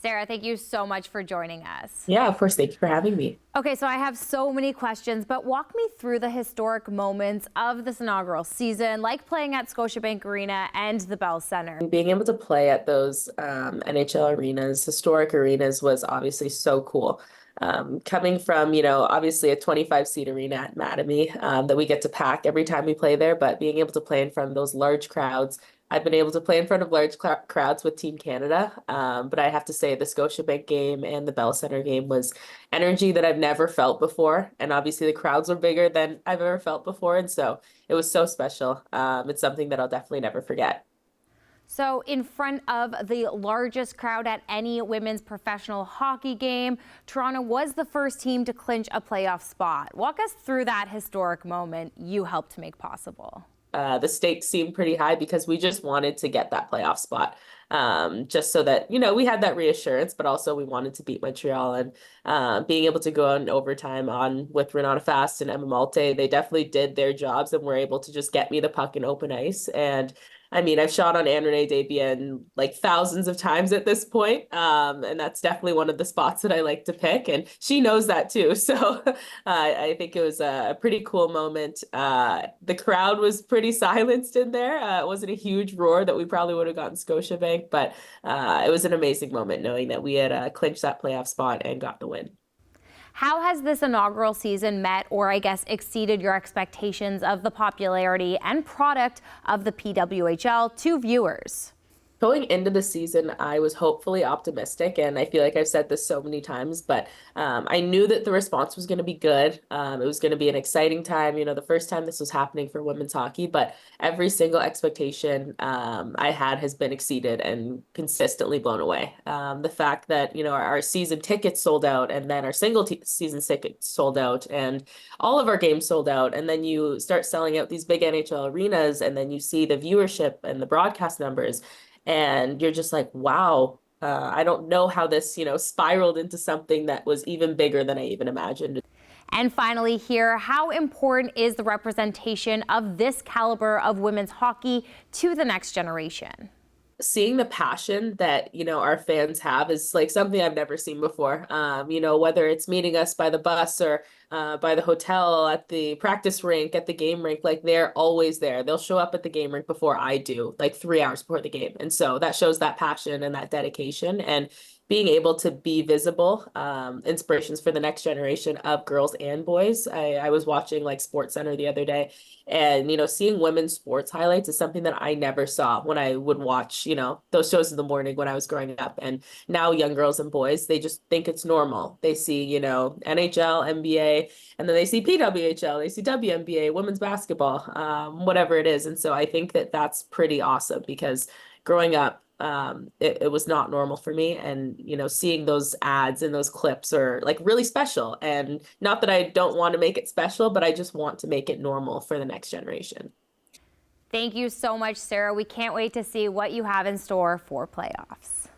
Sarah, thank you so much for joining us. Yeah, of course. Thank you for having me. Okay, so I have so many questions, but walk me through the historic moments of this inaugural season, like playing at Scotiabank Arena and the Bell Center. Being able to play at those NHL arenas, historic arenas, was obviously so cool. Coming from, obviously a 25-seat arena at Mattamy that we get to pack every time we play there, but being able to play in front of those large crowds. I've been able to play in front of large crowds with Team Canada, but I have to say the Scotiabank game and the Bell Center game was energy that I've never felt before. And obviously the crowds were bigger than I've ever felt before. And so it was so special. It's something that I'll definitely never forget. So in front of the largest crowd at any women's professional hockey game, Toronto was the first team to clinch a playoff spot. Walk us through that historic moment you helped make possible. The stakes seemed pretty high because we just wanted to get that playoff spot. Just so that, we had that reassurance, but also we wanted to beat Montreal, and being able to go in overtime on with Renata Fast and Emma Malte, they definitely did their jobs and were able to just get me the puck in open ice. And I mean, I've shot on Anne Renee Desbiens like thousands of times at this point. And that's definitely one of the spots that I like to pick. And she knows that too. So I think it was a pretty cool moment. The crowd was pretty silenced in there. It wasn't a huge roar that we probably would have gotten Scotiabank, but it was an amazing moment knowing that we had clinched that playoff spot and got the win. How has this inaugural season met, or I guess exceeded, your expectations of the popularity and product of the PWHL to viewers? Going into the season, I was hopefully optimistic, and I feel like I've said this so many times, but I knew that the response was going to be good. It was going to be an exciting time, the first time this was happening for women's hockey, but every single expectation I had has been exceeded and consistently blown away. The fact that, our season tickets sold out, and then our season tickets sold out, and all of our games sold out, and then you start selling out these big NHL arenas, and then you see the viewership and the broadcast numbers. And you're just like, wow, I don't know how this, spiraled into something that was even bigger than I even imagined. And finally here, how important is the representation of this caliber of women's hockey to the next generation? Seeing the passion that, our fans have is like something I've never seen before. Whether it's meeting us by the bus or by the hotel, at the practice rink, at the game rink, like they're always there. They'll show up at the game rink before I do, like 3 hours before the game. And so that shows that passion and that dedication, and being able to be visible, inspirations for the next generation of girls and boys. I was watching like Sports Center the other day, and, seeing women's sports highlights is something that I never saw when I would watch, those shows in the morning when I was growing up. And now young girls and boys, they just think it's normal. They see, NHL, NBA, and then they see PWHL, they see WNBA, women's basketball, whatever it is. And so I think that that's pretty awesome, because growing up, it was not normal for me. And, seeing those ads and those clips are like really special. And not that I don't want to make it special, but I just want to make it normal for the next generation. Thank you so much, Sarah. We can't wait to see what you have in store for playoffs.